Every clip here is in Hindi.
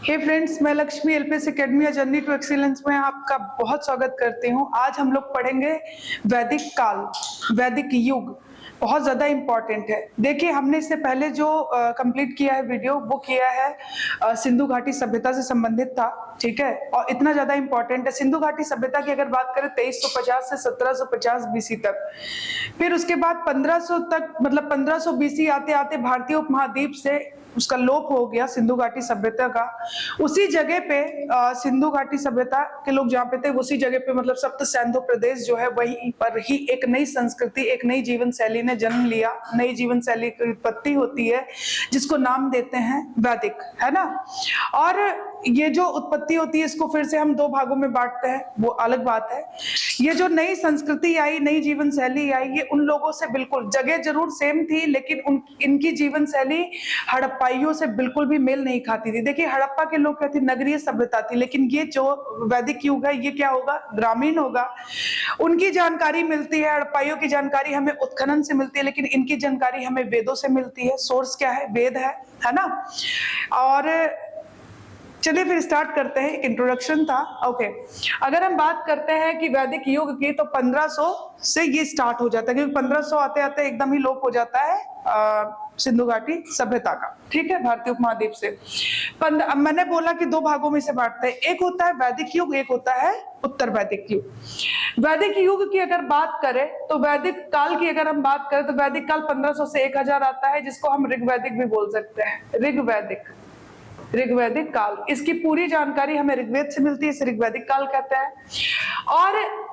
हे फ्रेंड्स, मैं Lakshmi LPS academy journey to excellence में आपका बहुत स्वागत करती हूँ। आज हम लोग पढ़ेंगे वैदिक काल, वैदिक युग। बहुत ज्यादा इंपॉर्टेंट है। देखिए, हमने इससे पहले जो कंप्लीट किया है वीडियो, वो किया है सिंधु घाटी सभ्यता से संबंधित था, ठीक है। और इतना ज्यादा इंपॉर्टेंट है। सिंधु घाटी सभ्यता की अगर बात करें 2350 से 1750 बीसी तक, फिर उसके बाद 1500 तक, मतलब 1500 बीसी आते आते भारतीय उपमहाद्वीप से उसका लोप हो गया सिंधु घाटी सभ्यता का। उसी जगह पे सिंधु घाटी सभ्यता के लोग जहाँ पे थे, उसी जगह पे मतलब सप्त सैंधो प्रदेश जो है, वहीं पर ही एक नई संस्कृति, एक नई जीवन शैली ने जन्म लिया। नई जीवन शैली की उत्पत्ति होती है जिसको नाम देते हैं वैदिक, है ना। और ये जो उत्पत्ति होती है, इसको फिर से हम दो भागों में बांटते हैं, वो अलग बात है। ये जो नई संस्कृति आई, नई जीवन शैली आई, ये उन लोगों से बिल्कुल, जगह जरूर सेम थी लेकिन इनकी जीवन शैली हड़प्पाइयों से बिल्कुल भी मेल नहीं खाती थी। देखिए, हड़प्पा के लोग क्या थी, नगरीय सभ्यता थी, लेकिन ये जो वैदिक युग है, ये क्या होगा, ग्रामीण होगा। उनकी जानकारी मिलती है, हड़प्पाइयों की जानकारी हमें उत्खनन से मिलती है, लेकिन इनकी जानकारी हमें वेदों से मिलती है। सोर्स क्या है, वेद है ना। और चलिए फिर स्टार्ट करते हैं। इंट्रोडक्शन था, ओके। अगर हम बात करते हैं कि वैदिक युग की, तो 1500 से ये स्टार्ट हो जाता है, क्योंकि 1500 आते आते एकदम ही लोप हो जाता है सिंधु घाटी सभ्यता का, ठीक है, भारतीय उपमहाद्वीप से। मैंने बोला कि दो भागों में से बांटते हैं, एक होता है वैदिक युग, एक होता है उत्तर वैदिक युग। वैदिक युग की अगर बात करें, तो वैदिक काल की अगर हम बात करें, तो वैदिक काल 1500 से 1000 आता है, जिसको हम ऋग्वैदिक भी बोल सकते हैं। ऋग्वैदिक काल, इसकी पूरी जानकारी हमें ऋग्वेद से मिलती है, इसे ऋग्वैदिक काल कहते हैं। और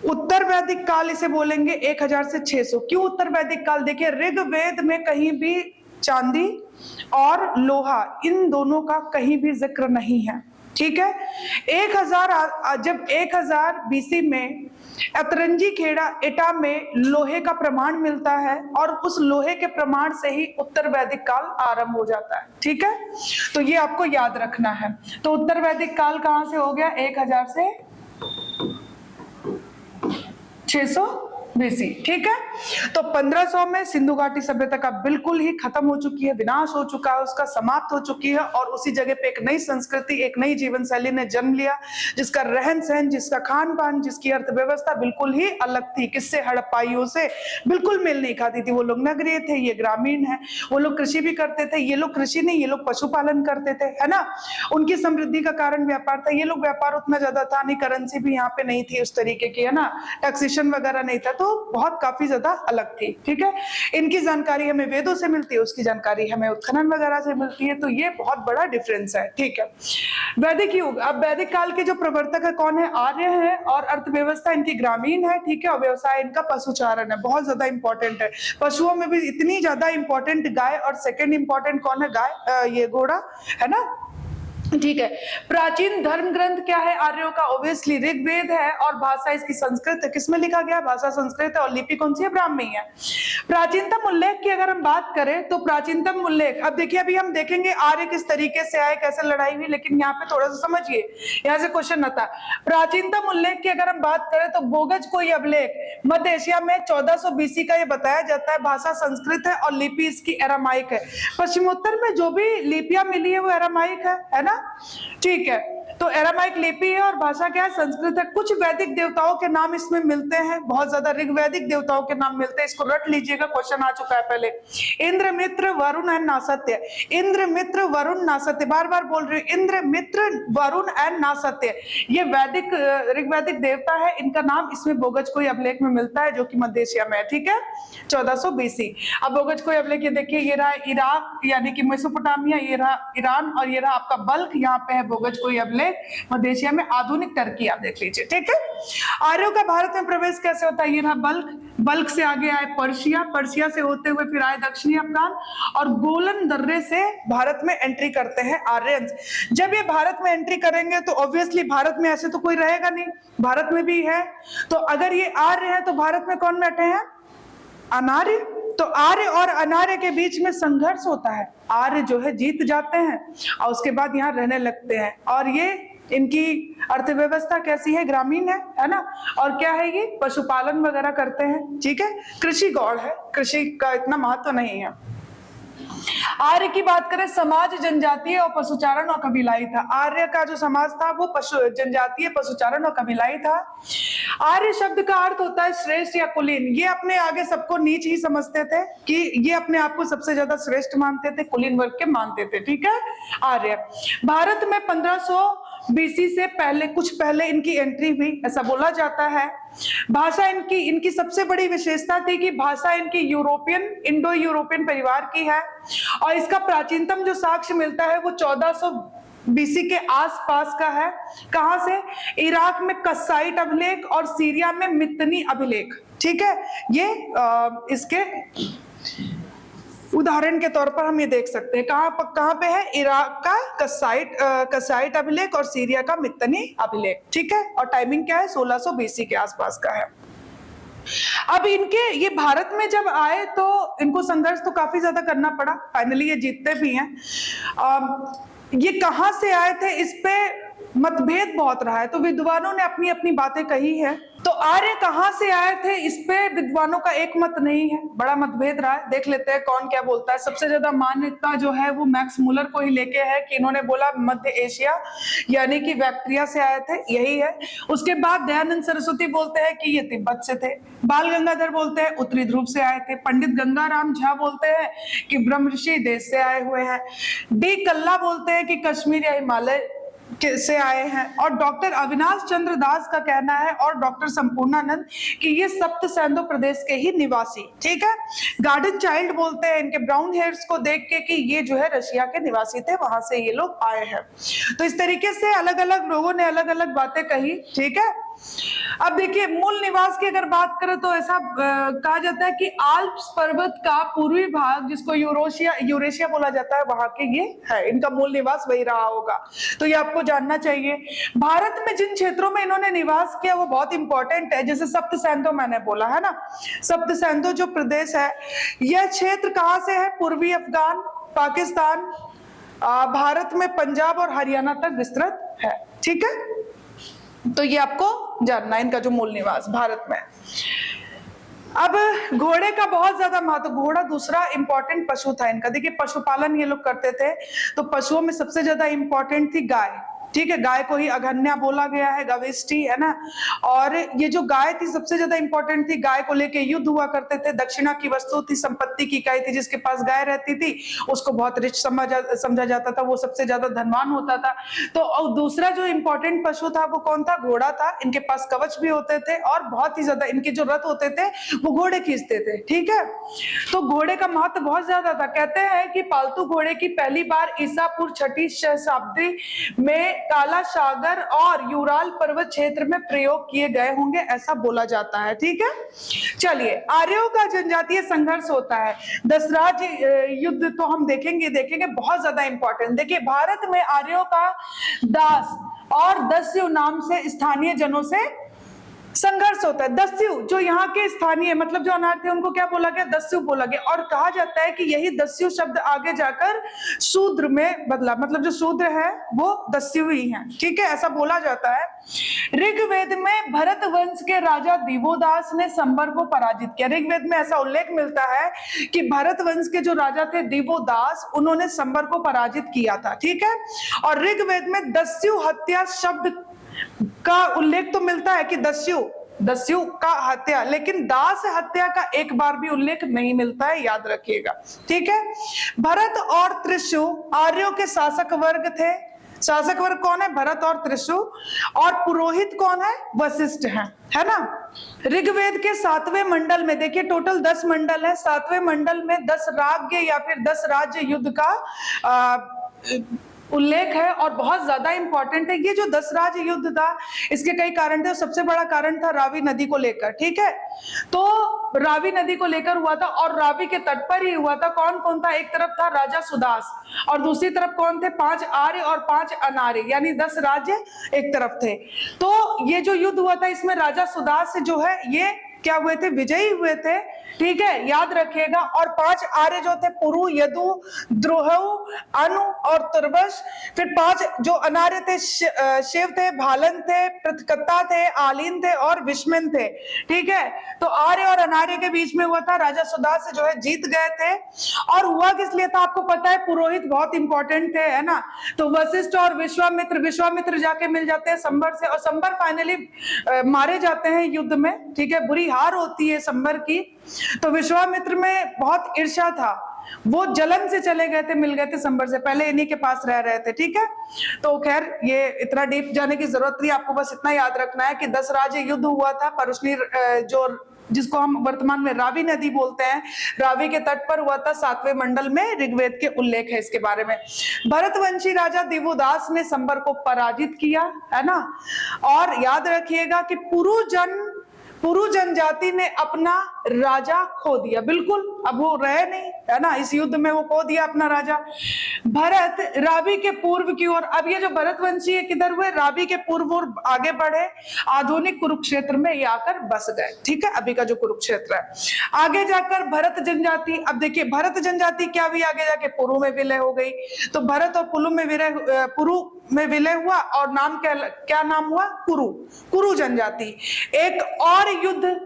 उत्तर वैदिक काल इसे बोलेंगे 1000 से 600। क्यों उत्तर वैदिक काल? देखिए, ऋग्वेद में कहीं भी चांदी और लोहा, इन दोनों का कहीं भी जिक्र नहीं है, ठीक है। 1000 बीसी में अतरंजी खेड़ा एटा में लोहे का प्रमाण मिलता है, और उस लोहे के प्रमाण से ही उत्तर वैदिक काल आरंभ हो जाता है, ठीक है। तो ये आपको याद रखना है। तो उत्तर वैदिक काल कहां से हो गया, 1000 से 600 बीसी, ठीक है। तो 1500 में सिंधु घाटी सभ्यता का बिल्कुल ही खत्म हो चुकी है, विनाश हो चुका है, उसका समाप्त हो चुकी है। और उसी जगह पे एक नई संस्कृति, एक नई जीवन शैली ने जन्म लिया, जिसका रहन सहन, जिसका खान पान, जिसकी अर्थव्यवस्था बिल्कुल ही अलग थी। किससे? हड़प्पाइयों से बिल्कुल मेल नहीं खाती थी। वो लोग नगरीय थे, ये ग्रामीण है। वो लोग कृषि भी करते थे, ये लोग कृषि नहीं, ये लोग पशुपालन करते थे, है ना। उनकी समृद्धि का कारण व्यापार था, ये लोग व्यापार उतना ज्यादा था नहीं, करेंसी भी यहाँ पे नहीं थी उस तरीके की, है ना, टैक्सेशन वगैरह नहीं था, तो बहुत काफी ज्यादा अलग थी, ठीक है। इनकी जानकारी हमें वेदों से मिलती है, उसकी जानकारी हमें उत्खनन वगैरह से मिलती है, तो ये बहुत बड़ा डिफरेंस है, ठीक है। वैदिक युग, अब वैदिक काल के जो प्रवर्तक है कौन है? आर्य है, और अर्थव्यवस्था इनकी ग्रामीण है, ठीक है। और व्यवसाय इनका पशुचारण है, बहुत ज्यादा इंपॉर्टेंट है। पशुओं में भी इतनी ज्यादा इंपॉर्टेंट गाय, और सेकंड इंपॉर्टेंट कौन है? गाय, ये घोड़ा, है ना, ठीक है। प्राचीन धर्म ग्रंथ क्या है आर्यों का? ऑब्वियसली ऋग्वेद है, और भाषा इसकी संस्कृत है। किसमें लिखा गया? भाषा संस्कृत है, और लिपि कौन सी है? ब्राह्मी है। प्राचीनतम उल्लेख की अगर हम बात करें, तो प्राचीनतम उल्लेख, अब देखिए, अभी हम देखेंगे आर्य किस तरीके से आए, कैसे लड़ाई हुई, लेकिन यहाँ पे थोड़ा सा समझिए, यहाँ से क्वेश्चन आता है। प्राचीनतम उल्लेख की अगर हम बात करें, तो बोगज कोई अभिलेख मध्य एशिया में 1400 बीसी का ये बताया जाता है। भाषा संस्कृत है, और लिपि इसकी एरामाइक है। पश्चिमोत्तर में जो भी लिपियां मिली है वो एरामाइक है ना, ठीक है। तो एरामाइक लिपि है, और भाषा क्या है? संस्कृत है। कुछ वैदिक देवताओं के नाम इसमें मिलते हैं, बहुत ज्यादा ऋग्वैदिक देवताओं के नाम मिलते हैं, इसको रट लीजिएगा, क्वेश्चन आ चुका है पहले। इंद्र, मित्र, वरुण एंड नासत्य। इंद्र, मित्र, वरुण, नासत्य, बार बार बोल रही हूँ, इंद्र, मित्र, वरुण एंड नासत्य, ये वैदिक ऋग्वैदिक देवता है। इनका नाम इसमें बोगज कोई अभिलेख में मिलता है, जो कि मध्य एशिया में है, ठीक है, 1400 बीसी। अब बोगज कोई अभिलेख, ये देखिए, ये रहा इराक यानी कि मेसोपोटामिया, ये रहा ईरान, और ये रहा आपका बल्ख, यहाँ पे है बोगज कोई अभिलेख, मध्य एशिया में आधुनिक टर्की, आप देख लीजिए, ठीक है। आर्यों का भारत में प्रवेश कैसे होता है? ये रहा बल्ख, बल्ख से आगे आए पर्शिया, पर्शिया से होते हुए फिर आए दक्षिणी अफगान, और गोलन दर्रे से भारत में एंट्री करते हैं आर्यंस। जब ये भारत में एंट्री करेंगे, तो ऑब्वियसली भारत में ऐसे तो कोई रहेगा नहीं, भारत में भी है, तो अगर ये आर्य है, तो भारत में कौन बैठे हैं? अनार्य। तो आर्य और अनार्य के बीच में संघर्ष होता है। आर्य जो है जीत जाते हैं, और उसके बाद यहाँ रहने लगते हैं, और ये इनकी अर्थव्यवस्था कैसी है? ग्रामीण है ना। और क्या है? ये पशुपालन वगैरह करते हैं, ठीक है। कृषि गौड़ है, कृषि का इतना महत्व नहीं है। आर्य की बात करें, समाज जनजातीय और पशुचारण और कबीलाई था। आर्य का जो समाज था वो पशु जनजातीय, पशुचारण और कबीलाई था। आर्य शब्द का अर्थ होता है श्रेष्ठ या कुलीन। ये अपने आगे सबको नीच ही समझते थे कि ये अपने आप को सबसे ज्यादा श्रेष्ठ मानते थे, कुलीन वर्ग के मानते थे, ठीक है। आर्य भारत में 1500 बीसी से पहले, कुछ पहले इनकी एंट्री हुई, ऐसा बोला जाता है। भाषा इनकी सबसे बड़ी विशेषता थी कि भाषा इनकी इंडो यूरोपियन परिवार की है, और इसका प्राचीनतम जो साक्ष्य मिलता है वो 1400 बीसी के आसपास का है। कहां से? इराक में कस्साइट अभिलेख और सीरिया में मित्तनी अभिलेख, ठीक है। ये इसके उदाहरण के तौर पर हम ये देख सकते हैं। कहां पे है? इराक का कसाइट अभिलेख और सीरिया का मित्तनी अभिलेख, ठीक है। और टाइमिंग क्या है? 1600 बीसी के आसपास का है। अब ये भारत में जब आए तो इनको संघर्ष तो काफी ज्यादा करना पड़ा, फाइनली ये जीतते भी हैं। ये कहां से आए थे इस पे मतभेद बहुत रहा है, तो विद्वानों ने अपनी अपनी बातें कही है। तो आर्य कहां से आए थे इस पे विद्वानों का एक मत नहीं है, बड़ा मतभेद रहा है। देख लेते हैं कौन क्या बोलता है। सबसे ज्यादा मान्यता जो है वो मैक्स मुलर को ही लेके है कि इन्होंने बोला मध्य एशिया यानी कि बैक्ट्रिया से आए थे, यही है। उसके बाद दयानंद सरस्वती बोलते हैं कि ये तिब्बत से थे। बाल गंगाधर बोलते हैं उत्तरी ध्रुव से आए थे। पंडित गंगाराम झा बोलते हैं कि ब्रह्म ऋषि देश से आए हुए हैं। डी कल्ला बोलते हैं कि कश्मीर या हिमालय से आए हैं। और डॉक्टर अविनाश चंद्र दास का कहना है और डॉक्टर संपूर्णानंद कि ये सप्त सैंधो प्रदेश के ही निवासी, ठीक है। गार्डन चाइल्ड बोलते हैं इनके ब्राउन हेयर्स को देख के कि ये जो है रशिया के निवासी थे, वहां से ये लोग आए हैं। तो इस तरीके से अलग अलग लोगों ने अलग अलग बातें कही, ठीक है। अब देखिए मूल निवास की अगर बात करें तो ऐसा कहा जाता है कि आल्प्स पर्वत का पूर्वी भाग जिसको यूरेशिया बोला जाता है, वहां के ये है, इनका मूल निवास वही रहा होगा। तो ये आपको जानना चाहिए। भारत में जिन क्षेत्रों में इन्होंने निवास किया वो बहुत इंपॉर्टेंट है। जैसे सप्त सैंधो मैंने बोला है ना, सप्त सैंधो जो प्रदेश है, यह क्षेत्र कहां से है? पूर्वी अफगान, पाकिस्तान, भारत में पंजाब और हरियाणा तक विस्तृत है, ठीक है। तो ये आपको जानना है इनका जो मूल निवास भारत में। अब घोड़े का बहुत ज्यादा महत्व, घोड़ा दूसरा इंपॉर्टेंट पशु था इनका। देखिए पशुपालन ये लोग करते थे, तो पशुओं में सबसे ज्यादा इंपॉर्टेंट थी गाय, ठीक है। गाय को ही अघन्या बोला गया है, गविष्ठी, है ना। और ये जो गाय थी सबसे ज्यादा इंपॉर्टेंट थी। गाय को लेके युद्ध हुआ करते थे। दक्षिणा की वस्तु थी, संपत्ति की इकाई थी। जिसके पास गाय रहती थी उसको बहुत रिच समझा जाता था, वो सबसे ज्यादा धनवान होता था। तो और दूसरा जो इंपॉर्टेंट पशु था वो कौन था? घोड़ा था। इनके पास कवच भी होते थे और बहुत ही ज्यादा इनके जो रथ होते थे वो घोड़े खींचते थे, ठीक है। तो घोड़े का महत्व बहुत ज्यादा था। कहते हैं कि पालतू घोड़े की पहली बार ईसा पूर्व 6वीं शताब्दी में काला सागर और यूराल पर्वत क्षेत्र में प्रयोग किए गए होंगे, ऐसा बोला जाता है, ठीक है। चलिए आर्यों का जनजातीय संघर्ष होता है। दसराज युद्ध तो हम देखेंगे बहुत ज्यादा इंपॉर्टेंट। देखिए भारत में आर्यों का दास और दस्यु नाम से स्थानीय जनों से संघर्ष होता है। दस्यु जो यहाँ के स्थानीय मतलब जो अनार्य थे उनको क्या बोला गया? दस्यु बोला गया। और कहा जाता है कि यही दस्यु शब्द आगे जाकर शूद्र में बदला, मतलब जो शूद्र है वो दस्यु ही है, ठीक है, ऐसा बोला जाता है। ऋग्वेद में भरत वंश के राजा दिवोदास ने संबर को पराजित किया। ऋग्वेद में ऐसा उल्लेख मिलता है कि भरत वंश के जो राजा थे दिवोदास, उन्होंने संबर को पराजित किया था, ठीक है। और ऋग्वेद में दस्यु हत्या शब्द का उल्लेख तो मिलता है कि दस्यु का हत्या, लेकिन दास हत्या का एक बार भी उल्लेख नहीं मिलता है, याद रखिएगा, ठीक है। भरत और त्रिशु आर्यों के शासक वर्ग थे। शासक वर्ग कौन है? भरत और त्रिशु। और पुरोहित कौन है? वशिष्ठ है ना। ऋग्वेद के 7वें मंडल में देखिए टोटल 10 मंडल है। 7वें मंडल में 10 राज्य या फिर 10 राज्य युद्ध का उल्लेख है और बहुत ज्यादा इंपॉर्टेंट है। ये जो 10 राज्य युद्ध था इसके कई कारण थे। सबसे बड़ा कारण था रावी नदी को लेकर, ठीक है। तो रावी नदी को लेकर हुआ था और रावी के तट पर ही हुआ था। कौन कौन था? एक तरफ था राजा सुदास और दूसरी तरफ कौन थे? 5 आर्य और 5 अनार्य, यानी 10 राज्य एक तरफ थे। तो ये जो युद्ध हुआ था इसमें राजा सुदास जो है ये क्या हुए थे? विजयी हुए थे। ठीक है, याद रखिएगा। और 5 आर्य जो थे, पुरु, यदु, द्रुहु, अनु और तुर्वश। फिर 5 जो अनार्य थे, शिव थे, भालन थे, पृथकता थे, आलीन थे और विष्मिन थे। ठीक है, तो आर्य और अनार्य के बीच में हुआ था, राजा सुदास जो है जीत गए थे। और हुआ किस लिए था आपको पता है, पुरोहित बहुत इंपॉर्टेंट थे, है ना। तो वशिष्ठ और विश्वामित्र जाके मिल जाते हैं संबर से, और संबर फाइनली मारे जाते हैं युद्ध में। ठीक है, बुरी हार होती है संबर की। तो विश्वामित्र में बहुत ईर्ष्या था, वो जलन से चले गए थे, मिल गए थे संबर से, पहले इन्हीं के पास रह रहे थे। ठीक है, तो खैर ये इतना डीप जाने की जरूरत नहीं, आपको बस इतना याद रखना है कि 10 राज्य युद्ध हुआ था। परुष्णी जो जिसको हम वर्तमान में रावी नदी बोलते हैं, रावी के तट पर हुआ था, 7वें मंडल में ऋग्वेद के उल्लेख है इसके बारे में। भरतवंशी राजा दिवोदास ने संबर को पराजित किया, है ना। और याद रखिएगा कि पुरु जनजाति ने अपना राजा खो दिया, बिल्कुल, अब वो रहे नहीं, है ना, इस युद्ध में वो खो दिया अपना राजा। भरत रावी के पूर्व की ओर, अब ये जो भरतवंशी है किधर हुए, रावी के पूर्व और आगे बढ़े, आधुनिक कुरुक्षेत्र में ये आकर बस गए। ठीक है, अभी का जो कुरुक्षेत्र है। आगे जाकर भरत जनजाति, अब देखिए भरत जनजाति क्या हुई, आगे जाके पुरु में विलय हो गई। तो भरत और पुरु में विलय हुआ, और नाम क्या नाम हुआ, कुरु जनजाति। एक और युद्ध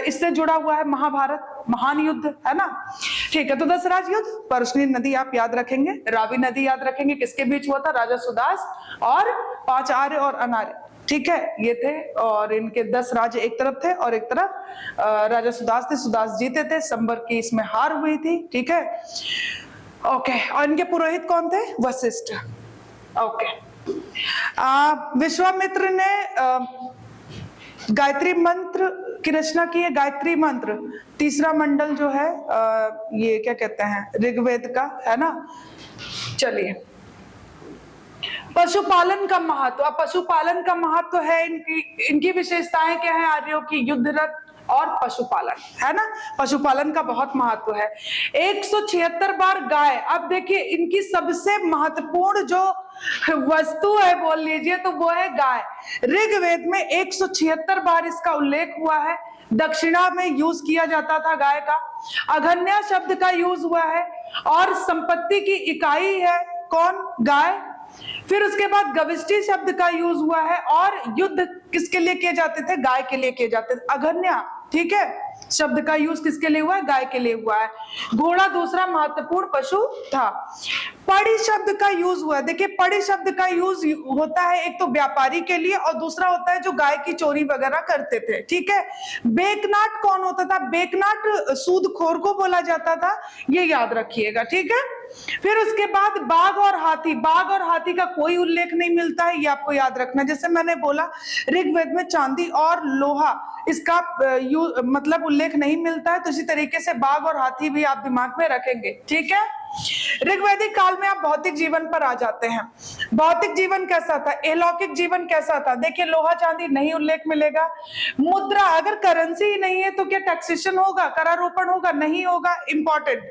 इससे जुड़ा हुआ है, महाभारत, महान युद्ध, है ना। ठीक है, तो 10 राज युद्ध, परुष्णी नदी आप याद रखेंगे, रावी नदी याद रखेंगे, किसके बीच हुआ था, राजा सुदास और 5 आर्य और अनार्य। ठीक है, ये थे, और इनके 10 राज्य एक तरफ थे और एक तरफ राजा सुदास थे, सुदास जीते थे, संबर की इसमें हार हुई थी। ठीक है, ओके, और इनके पुरोहित कौन थे, वशिष्ठ। ओके, विश्वामित्र ने गायत्री मंत्र की रचना की है, गायत्री मंत्र, 3रा मंडल जो है ये क्या कहते हैं, ऋग्वेद का, है ना। चलिए, पशुपालन का महत्व, अब पशुपालन का महत्व है, इनकी विशेषताएं क्या है आर्यों की, युद्धरत और पशुपालन, है ना। पशुपालन का बहुत महत्व है। 176 बार गाय, अब देखिए इनकी सबसे महत्वपूर्ण जो वस्तु है बोल लीजिए तो वो है गाय। ऋग्वेद में 176 बार इसका उल्लेख हुआ है। दक्षिणा में यूज किया जाता था गाय का। अघन्या शब्द का यूज हुआ है, और संपत्ति की इकाई है कौन, गाय। फिर उसके बाद गविष्ठी शब्द का यूज हुआ है, और युद्ध किसके लिए किए जाते थे, गाय के लिए किए जाते थे, अघन्या। ठीक है, शब्द का यूज किसके लिए हुआ है, गाय के लिए हुआ है। घोड़ा दूसरा महत्वपूर्ण पशु था। पड़ी शब्द का यूज हुआ है, देखिए पड़ी शब्द का यूज होता है एक तो व्यापारी के लिए, और दूसरा होता है जो गाय की चोरी वगैरह करते थे। ठीक है, बेकनाट कौन होता था, बेकनाट सूदखोर को बोला जाता था, ये याद रखिएगा। ठीक है, फिर उसके बाद बाघ और हाथी, बाघ और हाथी का कोई उल्लेख नहीं मिलता है, ये आपको याद रखना। जैसे मैंने बोला ऋग्वेद में चांदी और लोहा इसका मतलब उल्लेख नहीं मिलता है, तो इसी तरीके से बाघ और हाथी भी आप दिमाग में रखेंगे। ठीक है, ऋग्वैदिक काल में आप भौतिक जीवन पर आ जाते हैं। भौतिक जीवन कैसा था, अलौकिक जीवन कैसा था, देखिए लोहा चांदी नहीं उल्लेख मिलेगा। मुद्रा, अगर करेंसी ही नहीं है तो क्या टैक्सेशन होगा, करारोपण होगा, नहीं होगा, इंपॉर्टेंट।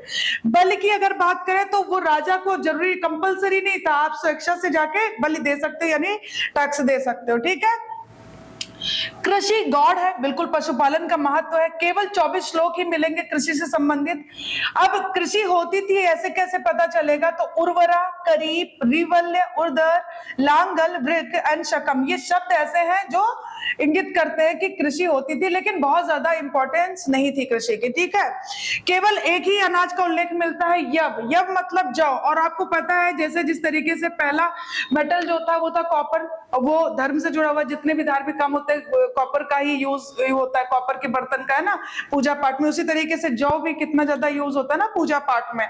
बलि की अगर बात करें तो वो राजा को जरूरी कंपलसरी नहीं था, आप स्वेच्छा से जाके बलि दे सकते हो, यानी टैक्स दे सकते हो। ठीक है, कृषि गॉड है, बिल्कुल पशुपालन का महत्व है। केवल 24 श्लोक ही मिलेंगे कृषि से संबंधित। अब कृषि होती थी ऐसे कैसे पता चलेगा, तो उर्वरा, करीब, रिवल्य, उर्दर, लांगल, वृक एंड शकम, ये शब्द ऐसे हैं जो इंगित करते हैं कि कृषि होती थी, लेकिन बहुत ज्यादा इंपॉर्टेंस नहीं थी कृषि की। ठीक है, केवल एक ही अनाज का उल्लेख मिलता है, यव। यव मतलब जौ, और आपको पता है जैसे जिस तरीके से पहला मेटल जो था वो था कॉपर, वो धर्म से जुड़ा हुआ, जितने भी धार्मिक काम होते हैं कॉपर का ही यूज होता है, कॉपर के बर्तन का, है ना, पूजा पाठ में। उसी तरीके से जौ भी कितना ज्यादा यूज होता है ना पूजा पाठ में।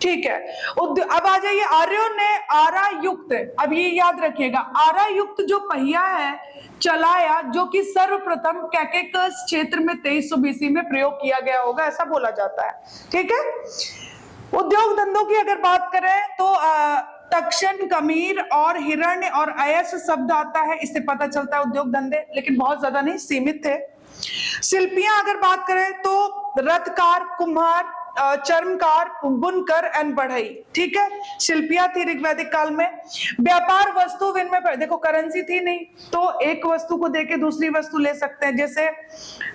ठीक है, अब आ जाइए, आर्यों ने आरा युक्त, अब ये याद रखिएगा, आरा युक्त जो पहिया है चलाया, जो कि सर्वप्रथम कैकेकस क्षेत्र में 2300 BC में प्रयोग किया गया होगा, ऐसा बोला जाता है। ठीक है, उद्योग धंधों की अगर बात करें तो तक्षण, कमीर और हिरण्य और अयस शब्द आता है, इससे पता चलता है उद्योग धंधे, लेकिन बहुत ज्यादा नहीं, सीमित थे। शिल्पियां अगर बात करें तो रथकार, कुम्हार, चर्मकार, बुनकर एंड बढ़ई। ठीक है, शिल्पियां थी ऋग्वैदिक काल में। व्यापार वस्तु विनिमय, देखो करेंसी थी नहीं, तो एक वस्तु को देके दूसरी वस्तु ले सकते हैं। जैसे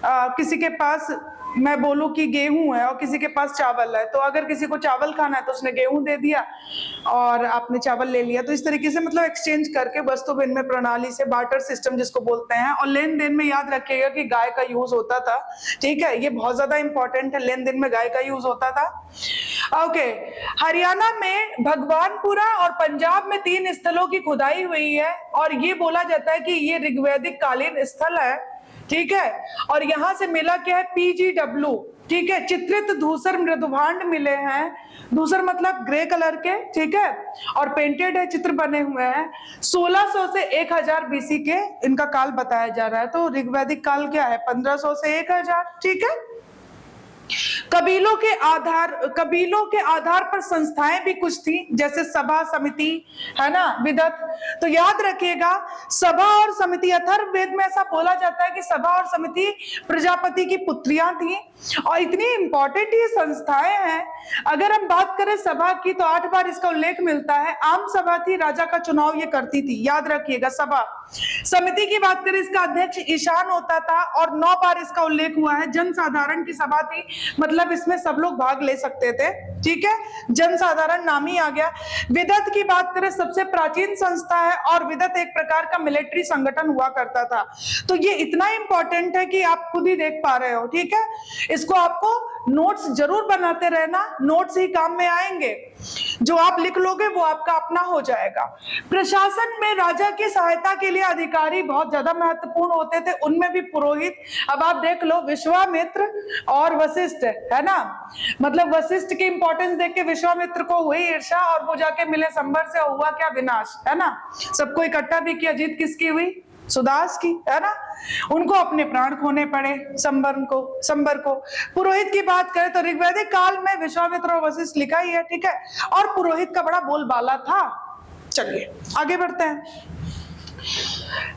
किसी के पास मैं बोलूं कि गेहूं है और किसी के पास चावल है, तो अगर किसी को चावल खाना है तो उसने गेहूं दे दिया और आपने चावल ले लिया। तो इस तरीके से मतलब एक्सचेंज करके वस्तु विनिमय प्रणाली से, बार्टर सिस्टम जिसको बोलते हैं। और लेन देन में याद रखिएगा कि गाय का यूज होता था, ठीक है, ये बहुत ज्यादा इंपॉर्टेंट है, लेन देन में गाय का यूज होता था। ओके, हरियाणा में भगवानपुरा और पंजाब में 3 स्थलों की खुदाई हुई है और ये बोला जाता है कि ये ऋग्वैदिक कालीन स्थल है, ठीक है। और यहां से मिला क्या है, PGW, ठीक है, चित्रित धूसर मृदुभांड मिले हैं। धूसर मतलब ग्रे कलर के, ठीक है, और पेंटेड है, चित्र बने हुए हैं। 1600 से 1000 BC के इनका काल बताया जा रहा है। तो ऋग्वैदिक काल क्या है, 1500 से 1000, ठीक है। कबीलों के आधार पर संस्थाएं भी कुछ थी, जैसे सभा, समिति, है ना, विदत। तो याद रखिएगा, सभा और समिति, अथर्ववेद में ऐसा बोला जाता है कि सभा और समिति प्रजापति की पुत्रियां थी और इतनी इंपॉर्टेंट ये संस्थाएं हैं। अगर हम बात करें सभा की तो 8 बार इसका उल्लेख मिलता है। आम सभा थी, राजा का चुनाव ये करती थी, याद रखिएगा, सभा। समिति की बात करें, इसका अध्यक्ष ईशान होता था और 9 बार इसका उल्लेख हुआ है। जनसाधारण की सभा थी, मतलब इसमें सब लोग भाग ले सकते थे, ठीक है, जनसाधारण नाम ही आ गया। विदत की बात करें, सबसे प्राचीन संस्था है और विदत एक प्रकार का मिलिट्री संगठन हुआ करता था। तो ये इतना इंपॉर्टेंट है कि आप खुद ही देख पा रहे हो, ठीक है। इसको आपको नोट्स जरूर बनाते रहना, नोट्स ही काम में आएंगे। जो आप लिख लोगे वो आपका अपना हो जाएगा। प्रशासन में राजा की सहायता के लिए अधिकारी बहुत ज्यादा महत्वपूर्ण होते थे, उनमें भी पुरोहित। अब आप देख लो, विश्वामित्र और वशिष्ठ, है ना, मतलब वशिष्ठ की इंपॉर्टेंस देख के विश्वामित्र को हुई ईर्ष्या और वो जाके मिले संबर से, हुआ क्या, विनाश, है ना। सबको इकट्ठा भी किया, जीत किसकी हुई, सुदास की, है ना। उनको अपने प्राण खोने पड़े, संबर को। पुरोहित की बात करें तो ऋग्वैदिक काल में विश्वामित्र और वशिष्ठ लिखा ही है, ठीक है, और पुरोहित का बड़ा बोलबाला था। चलिए आगे बढ़ते हैं।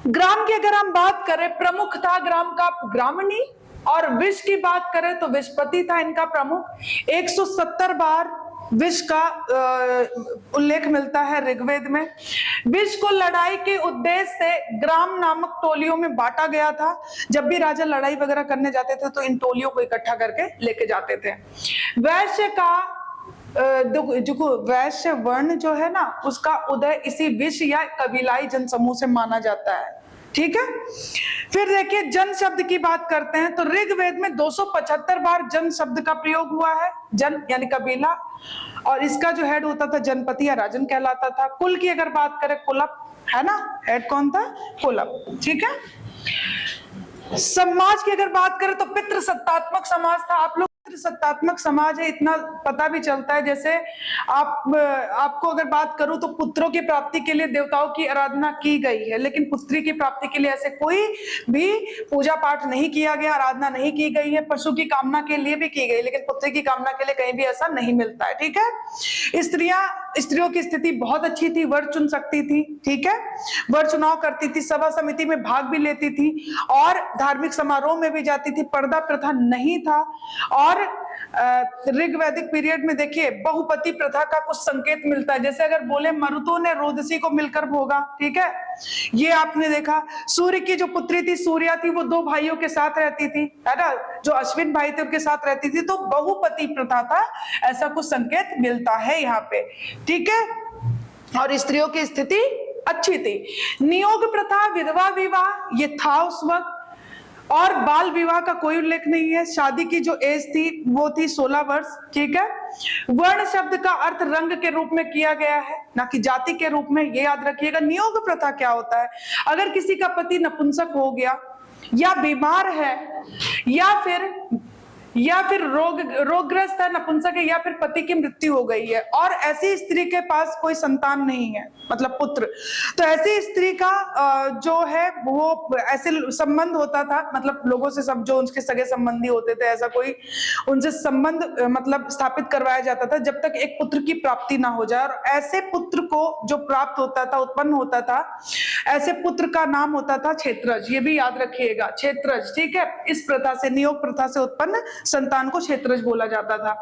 ग्राम की अगर हम बात करें, प्रमुख था ग्राम का ग्रामणी, और विष की बात करें तो विषपति था इनका प्रमुख। 170 बार विष का उल्लेख मिलता है ऋग्वेद में। विष को लड़ाई के उद्देश्य से ग्राम नामक टोलियों में बांटा गया था। जब भी राजा लड़ाई वगैरह करने जाते थे तो इन टोलियों को इकट्ठा करके लेके जाते थे। वैश्य का जो वैश्य वर्ण जो है ना, उसका उदय इसी विष या कबीलाई जनसमूह से माना जाता है, ठीक है। फिर देखिए, जन शब्द की बात करते हैं तो ऋग्वेद में 275 बार जन शब्द का प्रयोग हुआ है। जन यानी कबीला, और इसका जो हेड होता था जनपति या राजन कहलाता था। कुल की अगर बात करें, कुलप, है ना, हेड कौन था, कुलप, ठीक है। समाज की अगर बात करें तो पितृसत्तात्मक समाज था। आप लोग सत्तात्मक समाज है, इतना पता भी चलता है। जैसे आपको अगर बात करूं तो पुत्रों की प्राप्ति के लिए देवताओं की आराधना की गई है, लेकिन पुत्री की प्राप्ति के लिए ऐसे कोई भी पूजा पाठ नहीं किया गया, आराधना नहीं की गई है। पशु की कामना के लिए भी की गई, लेकिन पुत्री की कामना के लिए कहीं भी ऐसा नहीं मिलता है, ठीक है। स्त्रियों की स्थिति बहुत अच्छी थी, वर चुन सकती थी, ठीक है, वर चुनाव करती थी, सभा समिति में भाग भी लेती थी और धार्मिक समारोह में भी जाती थी। पर्दा प्रथा नहीं था। और ऋग्वैदिक पीरियड में देखिए, बहुपति प्रथा का कुछ संकेत मिलता है। जैसे अगर बोले मरुतों ने रोदसी को मिलकर भोगा, ठीक है, ये आपने देखा। सूर्य की जो पुत्री थी सूर्या थी, वो 2 भाइयों के साथ रहती थी, है ना, जो अश्विन भाई थे उनके साथ रहती थी। तो बहुपति प्रथा था, ऐसा कुछ संकेत मिलता है यहाँ पे, ठीक है। और स्त्रियों की स्थिति अच्छी थी। नियोग प्रथा, विधवा विवाह, ये था उस वक्त। और बाल विवाह का कोई उल्लेख नहीं है। शादी की जो एज थी वो थी 16 वर्ष, ठीक है। वर्ण शब्द का अर्थ रंग के रूप में किया गया है, ना कि जाति के रूप में, ये याद रखिएगा। नियोग प्रथा क्या होता है, अगर किसी का पति नपुंसक हो गया या बीमार है या फिर रोगग्रस्त है, नपुंसक है, या फिर पति की मृत्यु हो गई है और ऐसी स्त्री के पास कोई संतान नहीं है, मतलब पुत्र, तो ऐसी स्त्री का जो है वो ऐसे संबंध होता था, मतलब लोगों से, सब जो उनके सगे संबंधी होते थे, ऐसा कोई उनसे संबंध मतलब स्थापित करवाया जाता था जब तक एक पुत्र की प्राप्ति ना हो जाए। और ऐसे पुत्र को जो प्राप्त होता था, उत्पन्न होता था, ऐसे पुत्र का नाम होता था क्षेत्रज। ये भी याद रखिएगा, क्षेत्रज, ठीक है। इस प्रथा से, नियोग प्रथा से उत्पन्न संतान को क्षेत्रज बोला जाता था।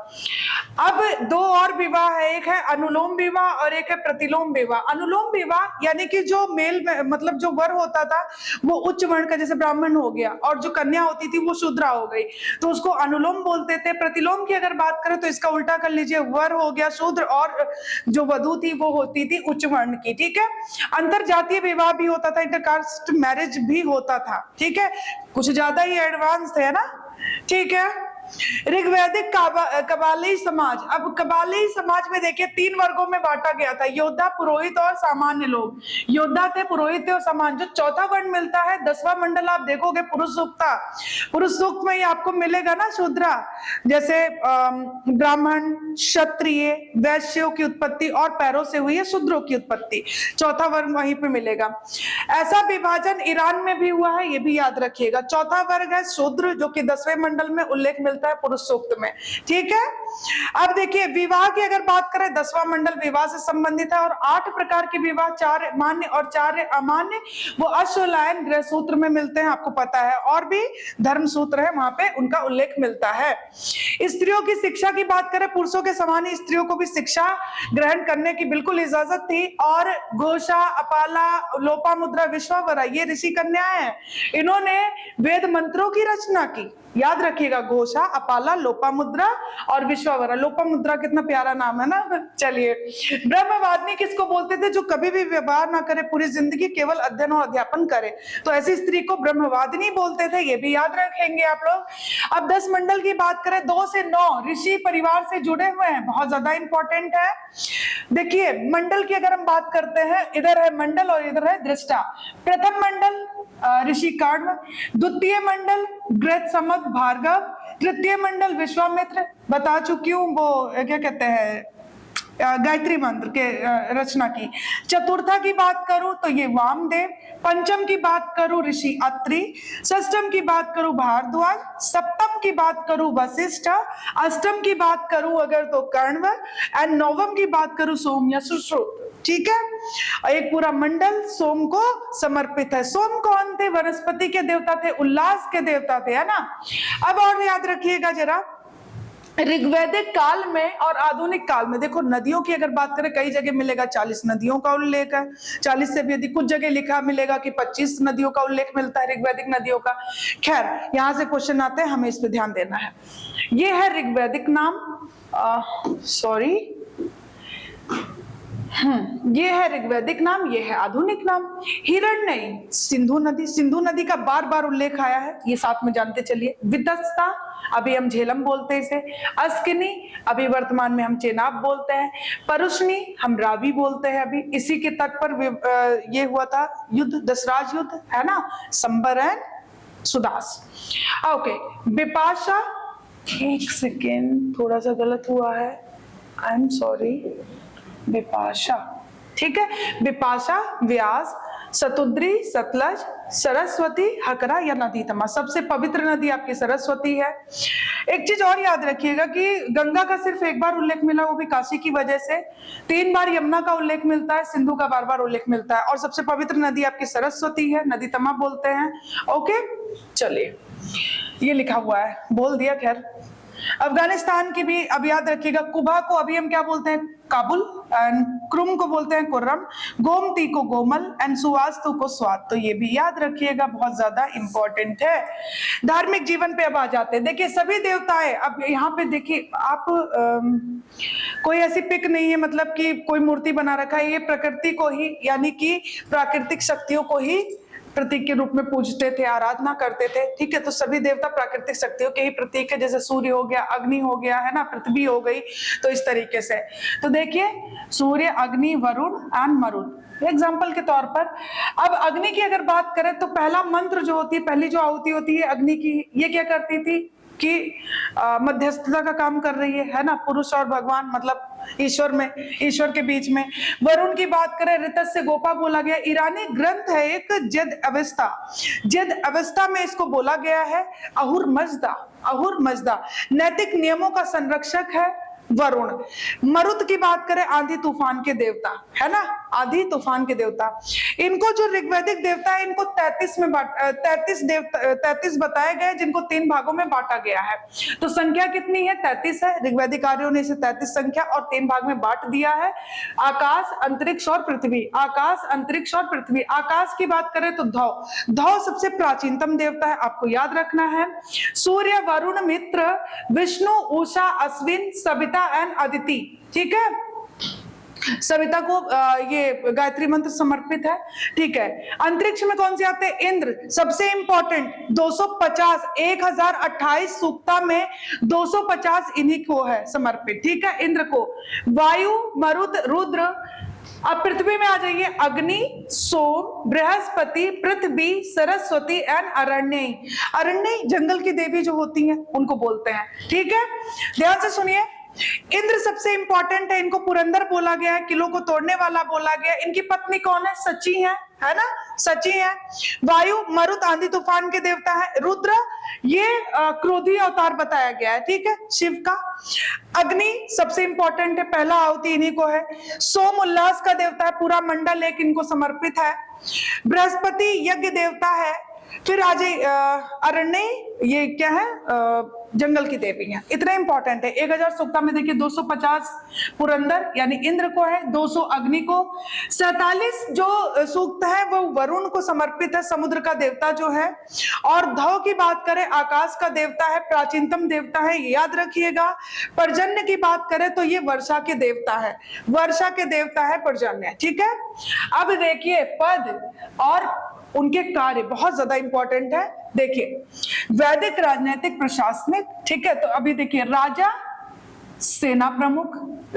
अब दो और विवाह है, एक है अनुलोम विवाह और एक है प्रतिलोम विवाह। अनुलोम विवाह यानी कि जो मेल मतलब जो वर होता था वो उच्च वर्ण का, जैसे ब्राह्मण हो गया, और जो कन्या होती थी वो शूद्रा हो गई, तो उसको अनुलोम बोलते थे। प्रतिलोम की अगर बात करें तो इसका उल्टा कर लीजिए, वर हो गया शूद्र और जो वधु थी वो होती थी उच्च वर्ण की। ठीक है, अंतर जातीय विवाह भी होता था, इंटरकास्ट मैरिज भी होता था। ठीक है, कुछ ज्यादा ही एडवांस है ना। ठीक है, ऋग्वैदिक कबाली समाज। अब कबाली समाज में देखिए 3 वर्गों में बांटा गया था, योद्धा, पुरोहित और सामान्य लोग। योद्धा थे, पुरोहित थे और सामान्य। जो चौथा वर्ण मिलता है 10वां मंडल आप देखोगे पुरुष सूक्ता, पुरुष सूक्त में ही आपको मिलेगा ना शूद्रा, जैसे ब्राह्मण, क्षत्रिय, वैश्यों की उत्पत्ति और पैरों से हुई है शूद्रों की उत्पत्ति। चौथा वर्ग वहीं पे मिलेगा। ऐसा विभाजन ईरान में भी हुआ है, ये भी याद रखिएगा। चौथा वर्ग है शूद्र, जो कि 10वें मंडल में उल्लेख मिलता है पुरुष सूक्त में। ठीक है, अब देखिए विवाह की अगर बात करें, 10वां मंडल विवाह से संबंधित है और 8 प्रकार के विवाह, 4 मान्य और 4 अमान्य, वो अश्वलायन गृह सूत्र में मिलते हैं, आपको पता है, और भी धर्म सूत्र है वहां पे उनका उल्लेख मिलता है। स्त्रियों की शिक्षा की बात करें, पुरुषों के समान ही स्त्रियों को भी शिक्षा ग्रहण करने की बिल्कुल इजाजत थी। और घोषा, अपाला, लोपामुद्रा, विश्वावरा, ये ऋषि कन्याएं हैं, इन्होंने वेद मंत्रों की रचना की। याद रखिएगा, घोषा, अपाला, लोपामुद्रा और विश्वावरा। लोपामुद्रा कितना प्यारा नाम है ना। चलिए, ब्रह्मवादिनी किसको बोलते थे? जो कभी भी व्यवहार ना करे, पूरी जिंदगी केवल अध्ययन और अध्यापन करे, तो ऐसी स्त्री को ब्रह्मवादिनी बोलते थे, ये भी याद रखेंगे आप लोग। अब 10 मंडल की बात करें, 2 से 9 ऋषि परिवार से जुड़े हुए हैं, बहुत ज्यादा इंपॉर्टेंट है। देखिए मंडल की अगर हम बात करते हैं, इधर है मंडल और इधर है दृष्टा। प्रथम मंडल ऋषि कर्ण, द्वितीय मंडल गृहस्थ समद भार्गव, तृतीय मंडल विश्वामित्र, बता चुकी हूँ, वो क्या कहते हैं गायत्री मंत्र के रचना की। चतुर्था की बात करूं तो ये वामदेव, पंचम की बात करूं ऋषि अत्रि, षष्टम की बात करूं भारद्वाज, सप्तम की बात करूं वशिष्ठ, अष्टम की बात करूं अगर तो कण्व, एंड नवम की बात करूं सोम या सुश्रुत। ठीक है, एक पूरा मंडल सोम को समर्पित है। सोम कौन थे? वनस्पति के देवता थे, उल्लास के देवता थे, है ना। अब और याद रखिएगा जरा, ऋग्वैदिक काल में और आधुनिक काल में देखो, नदियों की अगर बात करें, कई जगह मिलेगा 40 नदियों का उल्लेख है, 40 से भी अधिक, कुछ जगह लिखा मिलेगा कि 25 नदियों का उल्लेख मिलता है ऋग्वैदिक नदियों का। खैर, यहां से क्वेश्चन आते हैं, हमें इस पे ध्यान देना है। ये है ऋग्वैदिक नाम, ये है ऋग्वैदिक नाम, ये है आधुनिक नाम। हिरण्ययी, सिंधु नदी, सिंधु नदी का बार बार उल्लेख आया है, ये साथ में जानते चलिए। वितस्ता, अभी हम झेलम बोलते हैं इसे। अस्किनी, अभी वर्तमान में हम चेनाब बोलते हैं। परुष्णी, हम रावी बोलते हैं, अभी इसी के तट पर ये हुआ था युद्ध, दशराज युद्ध, है ना, संबर एंड सुदास। ओके, विपाशा, एक सेकेंड, थोड़ा सा गलत हुआ है, आई एम सॉरी, विपाशा, ठीक है, विपाशा, व्यास, सतुद्री, सतलज, सरस्वती, हकरा या नदी तमा। सबसे पवित्र नदी आपकी सरस्वती है। एक चीज और याद रखिएगा कि गंगा का सिर्फ एक बार उल्लेख मिला, वो भी काशी की वजह से। 3 बार यमुना का उल्लेख मिलता है, सिंधु का बार बार उल्लेख मिलता है, और सबसे पवित्र नदी आपकी सरस्वती है, नदी तमा बोलते हैं। ओके, चलिए, ये लिखा हुआ है, बोल दिया। खैर, अफगानिस्तान की भी अब याद रखिएगा, कुबा को अभी हम क्या बोलते हैं? काबुल, एंड क्रुम को बोलते हैं कुर्रम, गोमती को गोमल, एंड सुवास्तु को स्वात। तो ये भी याद रखिएगा, बहुत ज्यादा इंपॉर्टेंट है। धार्मिक जीवन पे अब आ जाते हैं। देखिए सभी देवताएं, अब यहाँ पे देखिए आप, कोई ऐसी पिक नहीं है मतलब कि कोई मूर्ति बना रखा है, ये प्रकृति को ही, यानी कि प्राकृतिक शक्तियों को ही प्रतीक के रूप में पूजते थे, आराधना करते थे। ठीक है, तो सभी देवता प्राकृतिक शक्तियों के ही प्रतीक है, जैसे सूर्य हो गया, अग्नि हो गया, है ना, पृथ्वी हो गई, तो इस तरीके से। तो देखिए सूर्य, अग्नि, वरुण एंड मरुण एग्जाम्पल के तौर पर। अब अग्नि की अगर बात करें तो पहला मंत्र जो होती है, पहली जो आहुति होती है अग्नि की, ये क्या करती थी कि मध्यस्थता का काम कर रही है ना, पुरुष और भगवान मतलब ईश्वर के बीच में। वरुण की बात करें, ऋतस से गोपा बोला गया। ईरानी ग्रंथ है एक, जद अवस्था में इसको बोला गया है अहुर मजदा। नैतिक नियमों का संरक्षक है, वरुण। मरुत की बात करें, आंधी तूफान के देवता, है ना, आंधी तूफान के देवता। इनको जो ऋग्वैदिक देवता है, इनको 33 बताए गए, जिनको 3 भागों में बांटा गया है। तो संख्या कितनी है? 33 है। ऋग्वैदिक कार्यों ने इसे 33 संख्या और 3 भाग में बांट दिया है। आकाश, अंतरिक्ष और पृथ्वी। आकाश, अंतरिक्ष और पृथ्वी। आकाश की बात करें तो ध्रुव, ध्रुव सबसे प्राचीनतम देवता है, आपको याद रखना है। सूर्य, वरुण, मित्र, विष्णु, उषा, अश्विन, सविता एंड अदिति। ठीक है, सविता को ये गायत्री मंत्र समर्पित है। ठीक है, अंतरिक्ष में कौन से आते हैं? इंद्र, सबसे इंपॉर्टेंट, 250, 1028 सूक्ता में 250 इन्हीं को है समर्पित। ठीक है, इंद्र को। वायु, मरुत, रुद्र। अब पृथ्वी में आ जाइए, अग्नि, सोम, बृहस्पति, पृथ्वी, सरस्वती एंड अरण्य। अरण्य जंगल की देवी जो होती हैं उनको बोलते हैं। ठीक है, ध्यान से सुनिए। इंद्र सबसे इंपॉर्टेंट है, इनको पुरंदर बोला गया है, किलों को तोड़ने वाला बोला गया। इनकी पत्नी कौन है? सची है ना, सची है। वायु, मरुत आंधी तूफान के देवता है। रुद्र, ये क्रोधी अवतार बताया गया है, ठीक है, शिव का। अग्नि सबसे इंपॉर्टेंट है, पहला आहुति इन्हीं को है। सोम उल्लास का देवता है, पूरा मंडल एक इनको समर्पित है। बृहस्पति यज्ञ देवता है। फिर आज अरण्य, ये क्या है? जंगल की देवी है। इतना इंपॉर्टेंट है। 1000 सूक्ता में देखिए 250 पुरंदर यानी इंद्र को है, 200 अग्नि को। 47 जो सूक्त है वो वरुण को समर्पित है, समुद्र का देवता जो है। और ध्रुव की बात करें, आकाश का देवता है, प्राचीनतम देवता है, याद रखिएगा। पर्जन्य की बात करें तो ये वर्षा के देवता है, वर्षा के देवता है पर्जन्य। ठीक है, अब देखिए पद और उनके कार्य बहुत ज्यादा इंपॉर्टेंट है। देखिए, वैदिक, राजनीतिक, प्रशासनिक। ठीक है, तो अभी देखिए, राजा, सेना प्रमुख,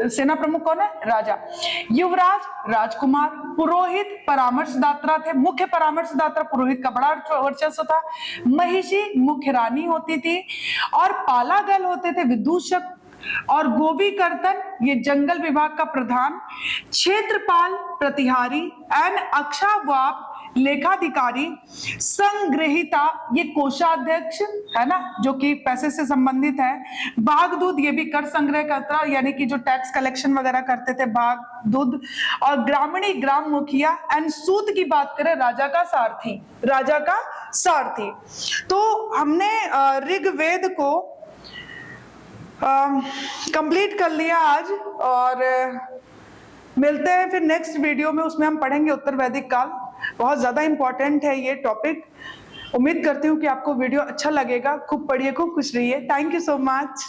सेना प्रमुख कौन है? राजा। युवराज, राजकुमार। पुरोहित, परामर्शदाता थे, मुख्य परामर्शदाता पुरोहित का बड़ा वर्चस्व था। महिषी मुख्य रानी होती थी, और पालागल होते थे विदूषक, और गोभी कर्तन ये जंगल विभाग का प्रधान। क्षेत्रपाल प्रतिहारी एंड अक्षावाप लेखाधिकारी। संग्रहिता ये कोषाध्यक्ष है ना, जो कि पैसे से संबंधित है। बागदूत ये भी कर संग्रह करता, यानी कि जो टैक्स कलेक्शन वगैरह करते थे, बागदूत। और ग्रामीणी ग्राम मुखिया। एंड सूत की बात करें, राजा का सारथी, राजा का सारथी। तो हमने ऋग्वेद को कंप्लीट कर लिया आज, और मिलते हैं फिर नेक्स्ट वीडियो में। उसमें हम पढ़ेंगे उत्तर वैदिक काल, बहुत ज्यादा इंपॉर्टेंट है ये टॉपिक। उम्मीद करती हूँ कि आपको वीडियो अच्छा लगेगा। खूब पढ़िए, खूब खुश रहिए। Thank you so much.